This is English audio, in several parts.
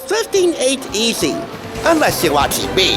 thrifting ain't easy, unless you're watching me.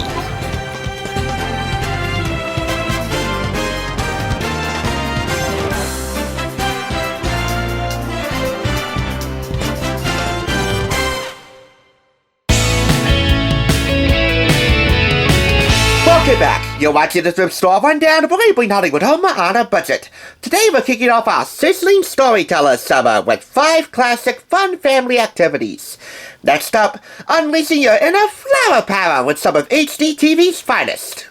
Welcome back. You're watching the Thrift Store Rundown, where we bring Hollywood home on a budget. Today we're kicking off our Sizzling Storyteller Summer with 5 classic fun family activities. Next up, unleashing your inner flower power with some of HGTV's finest.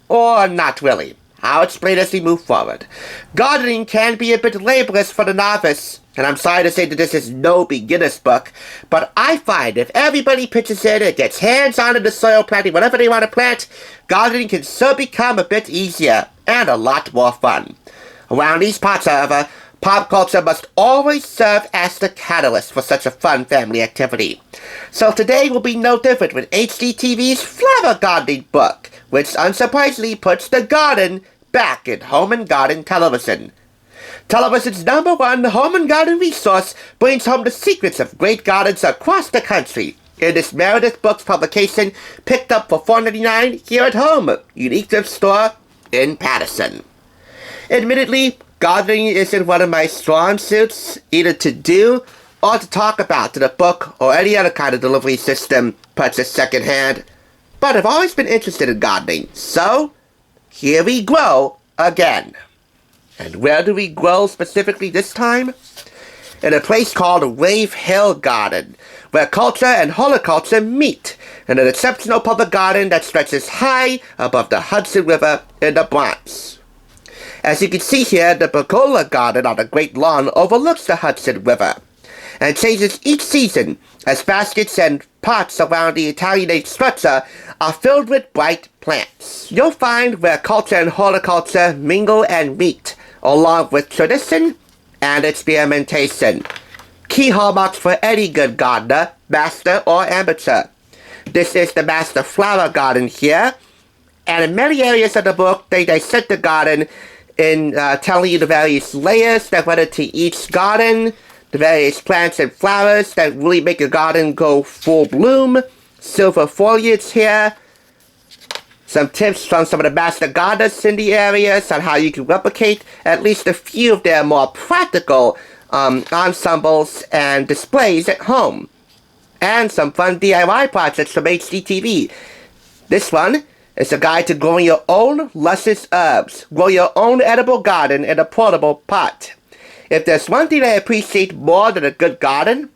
Or not really. I'll explain as we move forward. Gardening can be a bit laborious for the novice, and I'm sorry to say that this is no beginner's book, but I find if everybody pitches in and gets hands-on in the soil planting whatever they want to plant, gardening can so become a bit easier and a lot more fun. Around these parts, however, pop culture must always serve as the catalyst for such a fun family activity. So today will be no different with HGTV's flower gardening book, which unsurprisingly puts the garden back in home and garden television. Television's #1 home and garden resource brings home the secrets of great gardens across the country. In this Meredith Books publication, picked up for $4.99 here at home, unique thrift store in Patterson. Admittedly, gardening isn't one of my strong suits, either to do or to talk about in a book or any other kind of delivery system purchased secondhand, but I've always been interested in gardening, so here we grow again. And where do we grow specifically this time? In a place called Rave Hill Garden, where culture and horticulture meet, in an exceptional public garden that stretches high above the Hudson River in the Bronx. As you can see here, the pergola garden on the Great Lawn overlooks the Hudson River, and changes each season as baskets and pots around the Italianate structure are filled with bright plants. You'll find where culture and horticulture mingle and meet, along with tradition and experimentation. Key hallmarks for any good gardener, master or amateur. This is the master flower garden here, and in many areas of the book, they dissect the garden in telling you the various layers that went into each garden, the various plants and flowers that really make a garden go full bloom, silver foliage here, some tips from some of the master gardeners in the areas on how you can replicate at least a few of their more practical ensembles and displays at home, and some fun DIY projects from HGTV. This one is a guide to growing your own luscious herbs. Grow your own edible garden in a portable pot. If there's one thing I appreciate more than a good garden,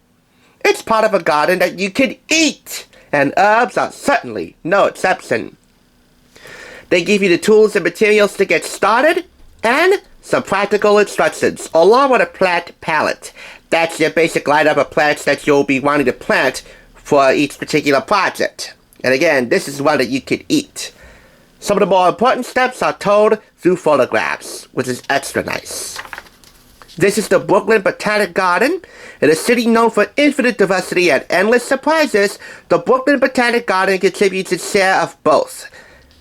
it's part of a garden that you can eat, and herbs are certainly no exception. They give you the tools and materials to get started, and some practical instructions, along with a plant palette. That's your basic lineup of plants that you'll be wanting to plant for each particular project. And again, this is one that you can eat. Some of the more important steps are told through photographs, which is extra nice. This is the Brooklyn Botanic Garden. In a city known for infinite diversity and endless surprises, the Brooklyn Botanic Garden contributes its share of both.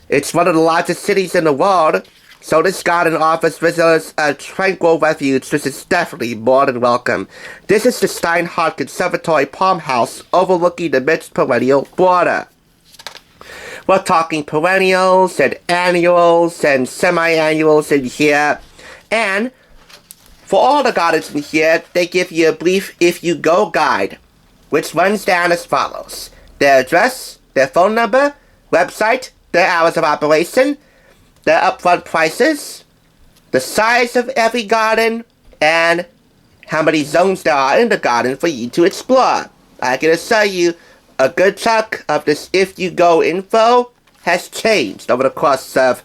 It's one of the largest cities in the world, so this garden offers visitors a tranquil refuge, which is definitely more than welcome. This is the Steinhardt Conservatory Palm House overlooking the mixed perennial border. We're talking perennials and annuals and semi-annuals in here, and for all the gardens in here, they give you a brief If You Go guide, which runs down as follows: their address, their phone number, website, their hours of operation, their upfront prices, the size of every garden, and how many zones there are in the garden for you to explore. I can assure you, a good chunk of this If You Go info has changed over the course of,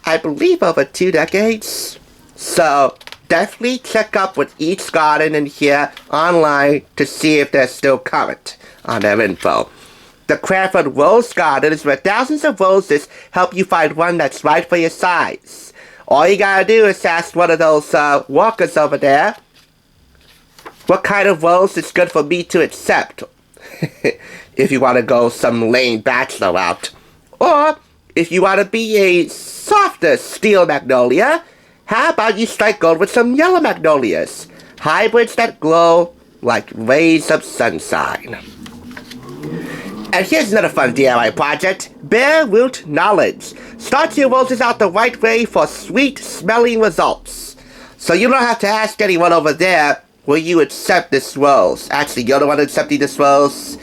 I believe, over 2 decades. So definitely check up with each garden in here online to see if they're still current on their info. The Cranford Rose Garden is where thousands of roses help you find one that's right for your size. All you gotta do is ask one of those workers over there what kind of rose is good for me to accept. If you want to go some lame bachelor route. Or if you want to be a softer steel magnolia, how about you strike gold with some yellow magnolias? Hybrids that glow like rays of sunshine. And here's another fun DIY project, bare root knowledge. Start your roses out the right way for sweet smelling results. So you don't have to ask anyone over there, will you accept this rose? Actually, you're the one accepting this rose.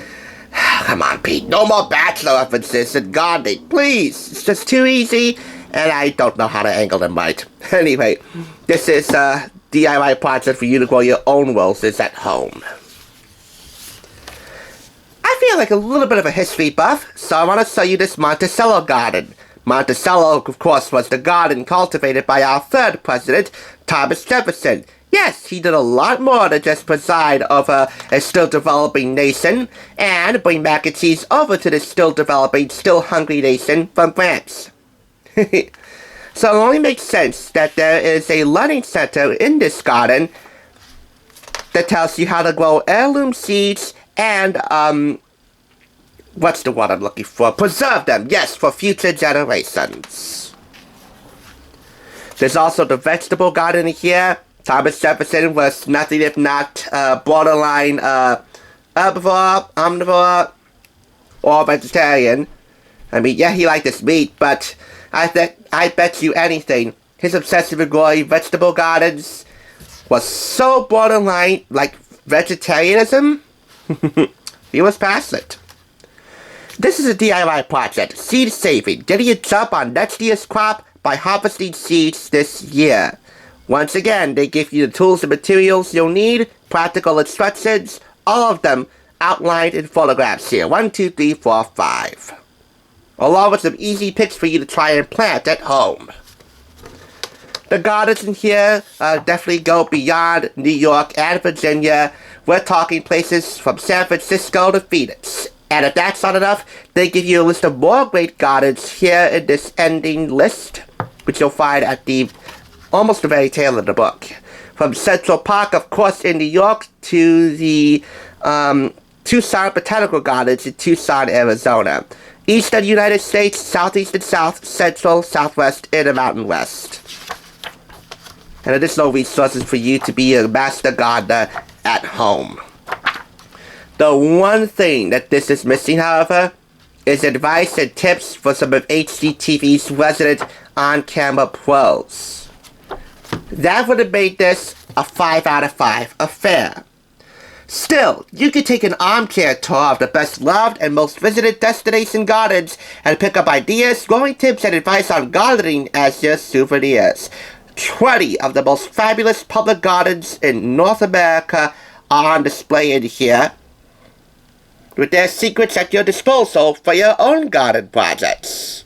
Come on, Pete, no more Bachelor references in gardening, please. It's just too easy, and I don't know how to angle them right. Anyway, this is a DIY project for you to grow your own roses at home. I feel like a little bit of a history buff, so I want to show you this Monticello garden. Monticello, of course, was the garden cultivated by our third president, Thomas Jefferson. Yes, he did a lot more than just preside over a still-developing nation and bring mac and cheese over to the still-developing, still-hungry nation from France. So it only makes sense that there is a learning center in this garden that tells you how to grow heirloom seeds and, what's the word I'm looking for? Preserve them, yes, for future generations. There's also the vegetable garden here. Thomas Jefferson was nothing if not borderline herbivore, omnivore, or vegetarian. I mean, yeah, he liked his meat, but I bet you anything, his obsession with growing vegetable gardens was so borderline, like vegetarianism. He was past it. This is a DIY project, seed saving, getting a jump on next year's crop by harvesting seeds this year. Once again, they give you the tools and materials you'll need, practical instructions, all of them outlined in photographs here. 1, 2, 3, 4, 5. Along with some easy picks for you to try and plant at home. The gardens in here definitely go beyond New York and Virginia. We're talking places from San Francisco to Phoenix. And if that's not enough, they give you a list of more great gardens here in this ending list, which you'll find at almost the very tail of the book. From Central Park, of course, in New York, to the Tucson Botanical Gardens in Tucson, Arizona. Eastern United States, Southeast and South, Central, Southwest, and the Mountain West. And additional resources for you to be a master gardener at home. The one thing that this is missing, however, is advice and tips for some of HGTV's resident on-camera pros. That would have made this a 5 out of 5 affair. Still, you can take an armchair tour of the best loved and most visited destination gardens and pick up ideas, growing tips, and advice on gardening as your souvenirs. 20 of the most fabulous public gardens in North America are on display in here, with their secrets at your disposal for your own garden projects.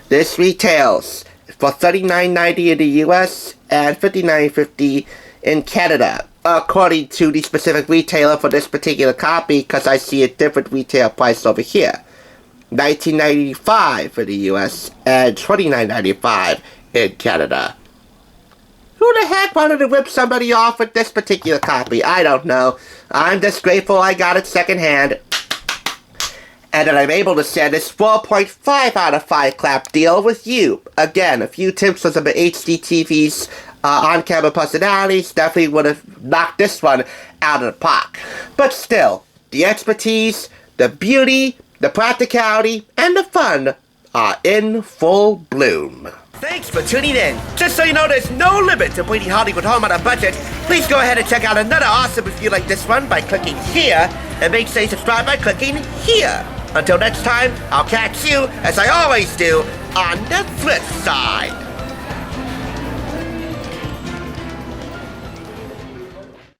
This retails for $39.90 in the US and $59.50 in Canada, according to the specific retailer for this particular copy, because I see a different retail price over here. $19.95 for the US and $29.95 in Canada. Who the heck wanted to rip somebody off with this particular copy? I don't know. I'm just grateful I got it secondhand. And that I'm able to share this 4.5 out of 5 clap deal with you. Again, a few tips for some of HGTV's on-camera personalities definitely would have knocked this one out of the park. But still, the expertise, the beauty, the practicality, and the fun are in full bloom. Thanks for tuning in. Just so you know, there's no limit to bringing Hollywood home on a budget. Please go ahead and check out another awesome review like this one by clicking here, and make sure you subscribe by clicking here. Until next time, I'll catch you, as I always do, on the flip side.